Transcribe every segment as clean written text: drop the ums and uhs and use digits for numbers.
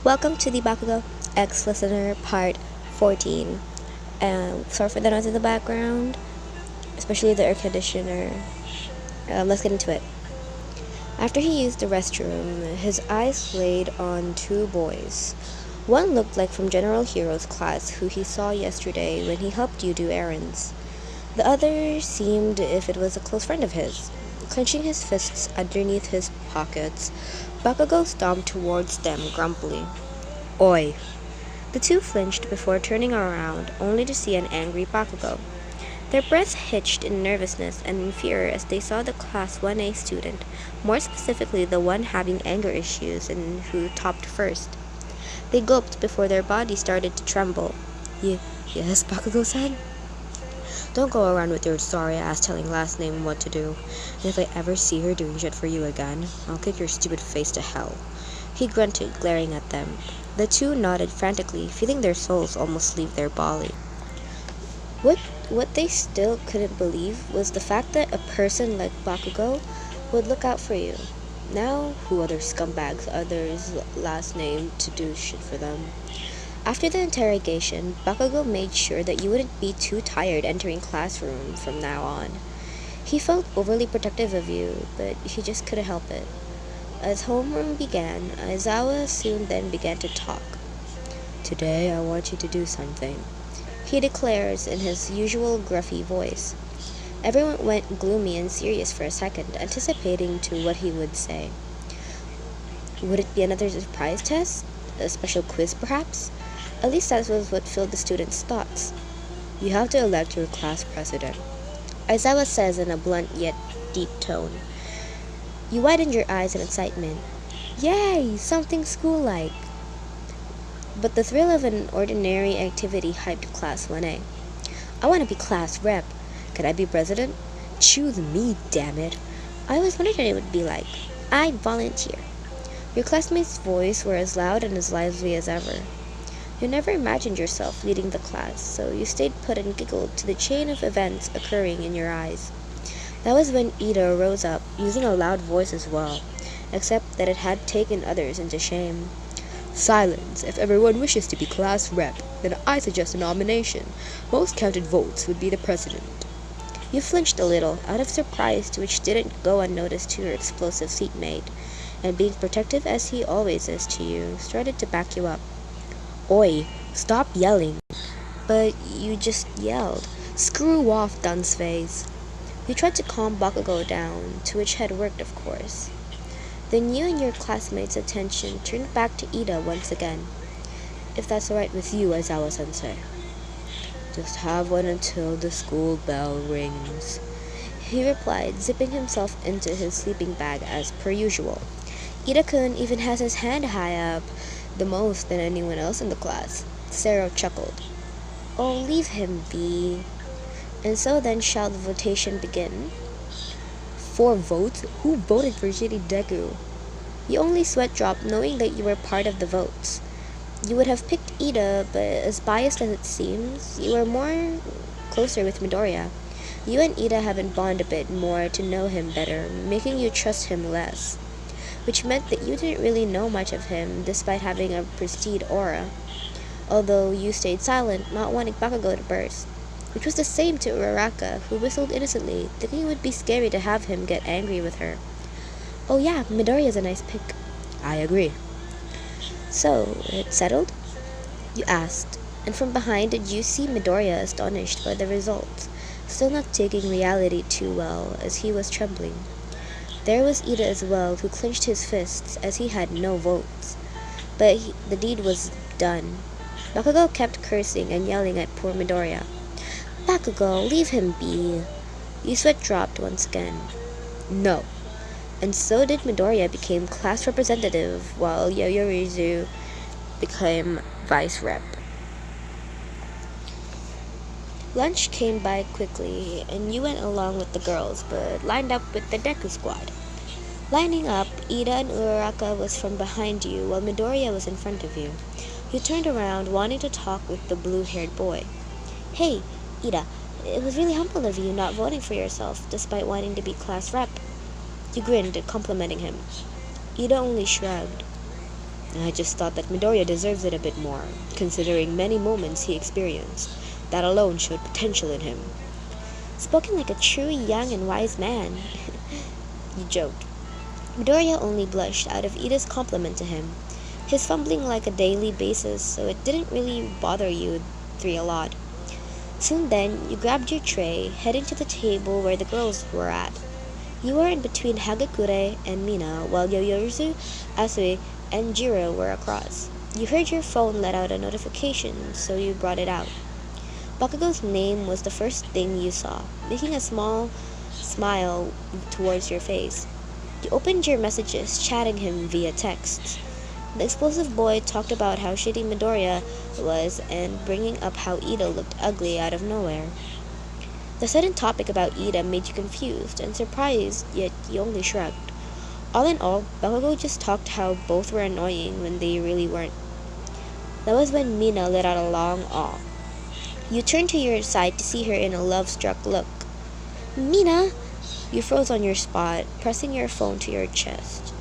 Welcome to the Bakugou X Listener Part 14. Sorry for the noise in the background, especially the air conditioner. Let's get into it. After he used the restroom, his eyes laid on two boys. One looked like from General Hero's class, who he saw yesterday when he helped you do errands. The other seemed if it was a close friend of his. Clenching his fists underneath his pockets, Bakugou stomped towards them grumpily. Oi! The two flinched before turning around, only to see an angry Bakugou. Their breaths hitched in nervousness and in fear as they saw the Class 1A student, more specifically the one having anger issues and who topped first. They gulped before their bodies started to tremble. Yes, Bakugou-san? Don't go around with your sorry ass telling last name what to do. And if I ever see her doing shit for you again, I'll kick your stupid face to hell. He grunted, glaring at them. The two nodded frantically, feeling their souls almost leave their body. What they still couldn't believe was the fact that a person like Bakugou would look out for you. Now, who other scumbags others' last name to do shit for them? After the interrogation, Bakugou made sure that you wouldn't be too tired entering classroom from now on. He felt overly protective of you, but he just couldn't help it. As homeroom began, Aizawa soon then began to talk. Today I want you to do something, he declares in his usual gruffy voice. Everyone went gloomy and serious for a second, anticipating to what he would say. Would it be another surprise test? A special quiz, perhaps? At least that was what filled the students' thoughts. You have to elect your class president, Aizawa says in a blunt yet deep tone. You widened your eyes in excitement. Yay! Something school-like. But the thrill of an ordinary activity hyped Class 1A. I want to be class rep. Could I be president? Choose me, damn it. I always wondered what it would be like. I'd volunteer. Your classmates' voices were as loud and as lively as ever. You never imagined yourself leading the class, so you stayed put and giggled to the chain of events occurring in your eyes. That was when Ida rose up, using a loud voice as well, except that it had taken others into shame. Silence! If everyone wishes to be class rep, then I suggest a nomination. Most counted votes would be the president. You flinched a little, out of surprise which didn't go unnoticed to your explosive seatmate, and being protective as he always is to you, started to back you up. Oi! Stop yelling! But you just yelled. Screw off, dunce face! You tried to calm Bakugou down, to which had worked, of course. Then you and your classmates' attention turned back to Ida once again. If that's alright with you, Aizawa-sensei. Just have one until the school bell rings, he replied, zipping himself into his sleeping bag as per usual. Ida-kun even has his hand high up, the most than anyone else in the class. Sero chuckled. Oh, leave him be. And so then shall the votation begin? 4 votes? Who voted for Shitty Deku? You only sweat dropped knowing that you were part of the votes. You would have picked Ida, but as biased as it seems, you were more closer with Midoriya. You and Ida haven't bonded a bit more to know him better, making you trust him less, which meant that you didn't really know much of him despite having a pristine aura, although you stayed silent, not wanting Bakugou to burst, which was the same to Uraraka, who whistled innocently, thinking it would be scary to have him get angry with her. Oh yeah, Midoriya's a nice pick. I agree. So, it's settled? You asked, and from behind did you see Midoriya astonished by the results, still not taking reality too well, as he was trembling. There was Ida as well, who clenched his fists as he had no votes. But the deed was done. Bakugou kept cursing and yelling at poor Midoriya. Bakugou, leave him be. You sweat dropped once again. No. And so did Midoriya became class representative, while Yoyorizu became vice rep. Lunch came by quickly, and you went along with the girls, but lined up with the Deku squad. Lining up, Ida and Uraraka was from behind you, while Midoriya was in front of you. You turned around, wanting to talk with the blue-haired boy. Hey, Ida, it was really humble of you not voting for yourself, despite wanting to be class rep. You grinned, complimenting him. Ida only shrugged. I just thought that Midoriya deserves it a bit more, considering many moments he experienced. That alone showed potential in him. Spoken like a true young and wise man, you joked. Midoriya only blushed out of Ida's compliment to him. His fumbling like a daily basis, so it didn't really bother you three a lot. Soon then, you grabbed your tray, heading to the table where the girls were at. You were in between Hagakure and Mina, while Yoyozu, Asui, and Jiro were across. You heard your phone let out a notification, so you brought it out. Bakugou's name was the first thing you saw, making a small smile towards your face. You opened your messages, chatting him via text. The explosive boy talked about how shitty Midoriya was and bringing up how Ida looked ugly out of nowhere. The sudden topic about Ida made you confused and surprised, yet you only shrugged. All in all, Bakugou just talked how both were annoying when they really weren't. That was when Mina let out a long awe. You turned to your side to see her in a love-struck look. "Mina!" You froze on your spot, pressing your phone to your chest.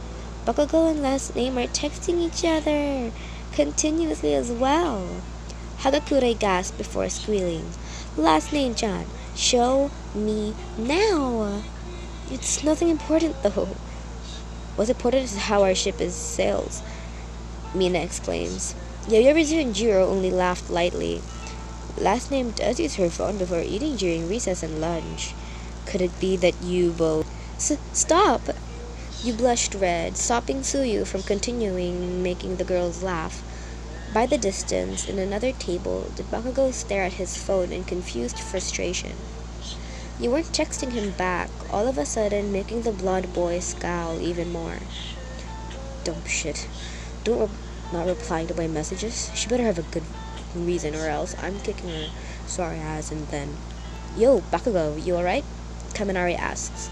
Bakugou and Last Name are texting each other continuously as well. Hagakure gasped before squealing. "Last Name-chan, show me now." "It's nothing important though." "What's important is how our ship is sails," Mina exclaims. Yoyomizu and Jiro only laughed lightly. Last Name does use her phone before eating during recess and lunch. Could it be that you both... Stop! You blushed red, stopping Suyu from continuing making the girls laugh. By the distance, in another table, did Bakugou stare at his phone in confused frustration. You weren't texting him back, all of a sudden making the blonde boy scowl even more. "Dumb shit. Not replying to my messages? She better have a good reason or else I'm kicking her sorry ass and then..." "Yo, Bakugou, you alright?" Kaminari asks.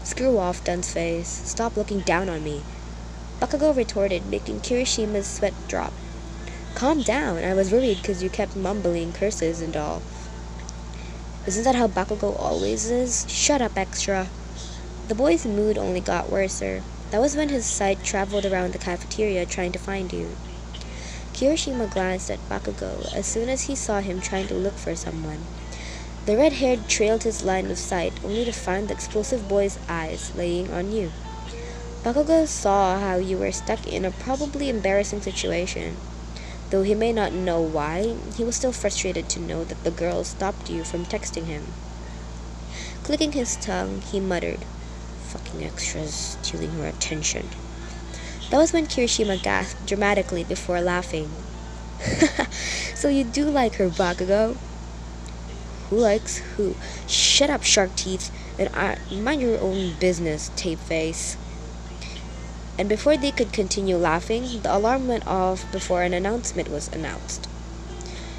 "Screw off, dunce face. Stop looking down on me," Bakugou retorted, making Kirishima's sweat drop. "Calm down. I was worried because you kept mumbling curses and all." "Isn't that how Bakugou always is? Shut up, extra." The boy's mood only got worser. That was when his sight traveled around the cafeteria trying to find you. Kirishima glanced at Bakugou as soon as he saw him trying to look for someone. The red-haired trailed his line of sight, only to find the explosive boy's eyes laying on you. Bakugou saw how you were stuck in a probably embarrassing situation. Though he may not know why, he was still frustrated to know that the girl stopped you from texting him. Clicking his tongue, he muttered, "Fucking extras, stealing her attention." That was when Kirishima gasped dramatically before laughing. "So you do like her, Bakugou?" "Who likes who? Shut up, shark teeth, and mind your own business, tape face." And before they could continue laughing, the alarm went off before an announcement was announced.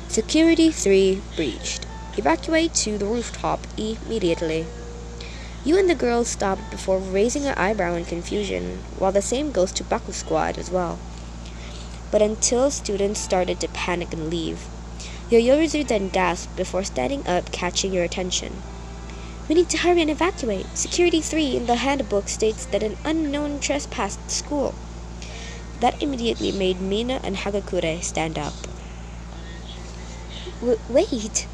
"Security 3 breached. Evacuate to the rooftop immediately." You and the girls stopped before raising an eyebrow in confusion, while the same goes to Baku Squad as well. But until students started to panic and leave, Yoyomizu then gasped before standing up, catching your attention. "We need to hurry and evacuate. Security 3 in the handbook states that an unknown trespassed the school." That immediately made Mina and Hagakure stand up. Wait!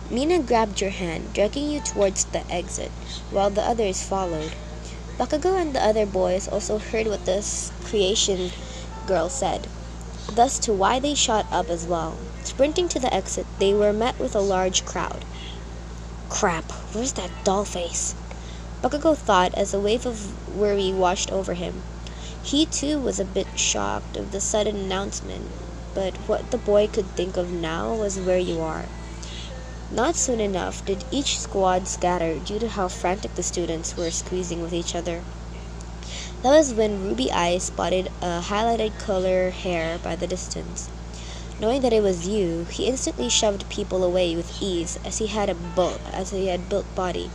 Mina grabbed your hand, dragging you towards the exit, while the others followed. Bakugou and the other boys also heard what this creation girl said, thus to why they shot up as well. Sprinting to the exit, they were met with a large crowd. "Crap, where's that doll face?" Bakugou thought as a wave of worry washed over him. He too was a bit shocked of the sudden announcement, but what the boy could think of now was where you are. Not soon enough did each squad scatter due to how frantic the students were squeezing with each other. That was when Ruby Eyes spotted a highlighted color hair by the distance. Knowing that it was you, he instantly shoved people away with ease as he had built body.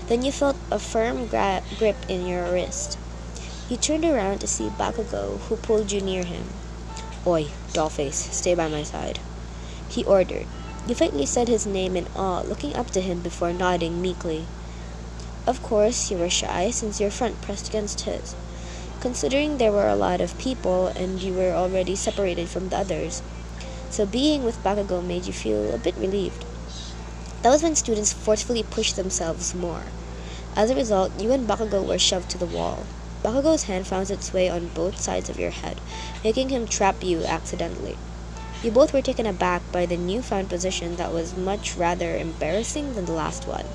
Then you felt a firm grip in your wrist. You turned around to see Bakugou, who pulled you near him. "Oi, dollface, stay by my side," he ordered. You faintly said his name in awe, looking up to him before nodding meekly. Of course, you were shy since your front pressed against his. considering there were a lot of people and you were already separated from the others. So being with Bakugou made you feel a bit relieved. That was when students forcefully pushed themselves more. As a result, you and Bakugou were shoved to the wall. Bakugou's hand found its way on both sides of your head, making him trap you accidentally. You both were taken aback by the newfound position that was much rather embarrassing than the last one.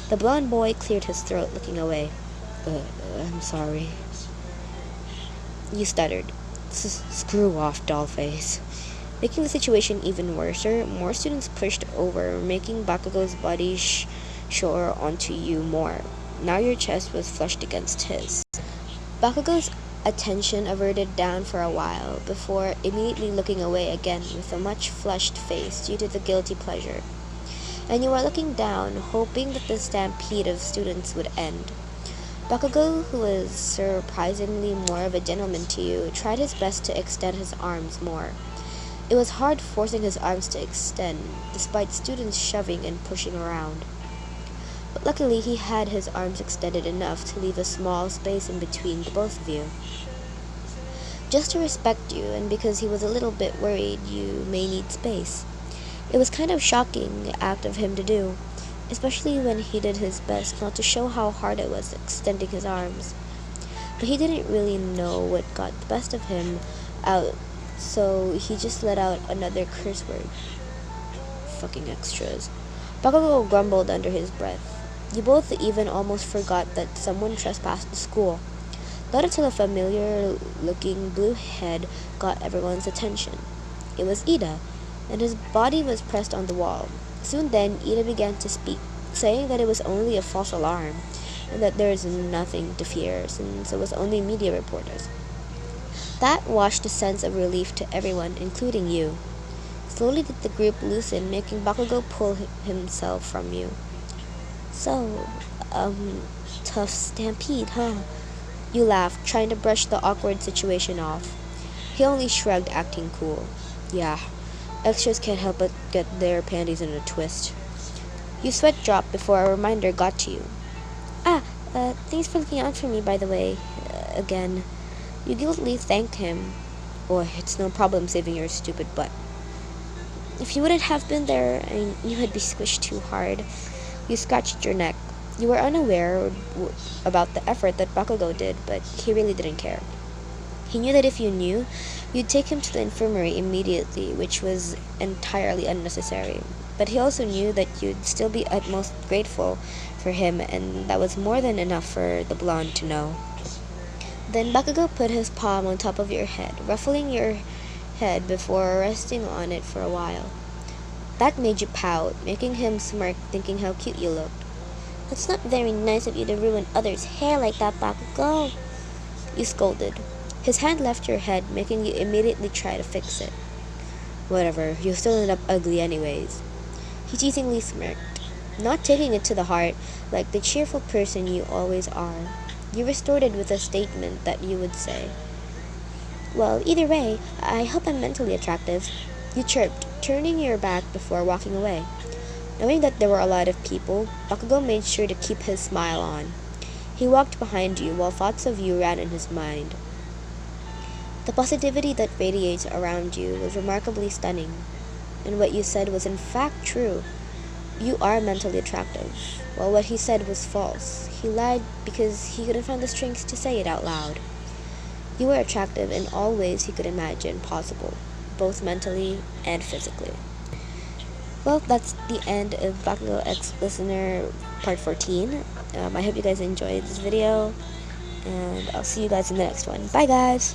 The blond boy cleared his throat, looking away. I'm sorry. You stuttered. Screw off, dollface. Making the situation even worse, more students pushed over, making Bakugou's body shore onto you more. Now your chest was flushed against his. Bakugou's attention averted down for a while, before immediately looking away again with a much flushed face due to the guilty pleasure. And you were looking down, hoping that the stampede of students would end. Bakugou, who was surprisingly more of a gentleman to you, tried his best to extend his arms more. It was hard forcing his arms to extend, despite students shoving and pushing around. But luckily he had his arms extended enough to leave a small space in between the both of you. Just to respect you, and because he was a little bit worried you may need space. It was kind of shocking act of him to do, especially when he did his best not to show how hard it was extending his arms. But he didn't really know what got the best of him out, so he just let out another curse word. Fucking extras. Bakugou grumbled under his breath. You both even almost forgot that someone trespassed the school. Not until a familiar-looking blue head got everyone's attention. It was Ida, and his body was pressed on the wall. Soon then, Ida began to speak, saying that it was only a false alarm, and that there is nothing to fear, since it was only media reporters. That washed a sense of relief to everyone, including you. Slowly did the group loosen, making Bakugou pull himself from you. So, tough stampede, huh? You laughed, trying to brush the awkward situation off. He only shrugged, acting cool. Yeah, extras can't help but get their panties in a twist. You sweat dropped before a reminder got to you. Thanks for looking out for me, by the way. Again. You guiltily thanked him. Boy, it's no problem saving your stupid butt. If you wouldn't have been there, I knew I'd be squished too hard. You scratched your neck. You were unaware about the effort that Bakugou did, but he really didn't care. He knew that if you knew, you'd take him to the infirmary immediately, which was entirely unnecessary. But he also knew that you'd still be utmost grateful for him, and that was more than enough for the blonde to know. Then Bakugou put his palm on top of your head, ruffling your head before resting on it for a while. That made you pout, making him smirk, thinking how cute you looked. It's not very nice of you to ruin others' hair like that, Bakugou, you scolded. His hand left your head, making you immediately try to fix it. Whatever, you'll still end up ugly anyways. He teasingly smirked, not taking it to the heart, like the cheerful person you always are. You retorted with a statement that you would say. Well, either way, I hope I'm mentally attractive. You chirped, turning your back before walking away. Knowing that there were a lot of people, Bakugou made sure to keep his smile on. He walked behind you while thoughts of you ran in his mind. The positivity that radiates around you was remarkably stunning, and what you said was in fact true. You are mentally attractive, while what he said was false. He lied because he couldn't find the strength to say it out loud. You were attractive in all ways he could imagine possible, both mentally and physically. Well, that's the end of Bakugou X Listener Part 14. I hope you guys enjoyed this video, and I'll see you guys in the next one. Bye, guys!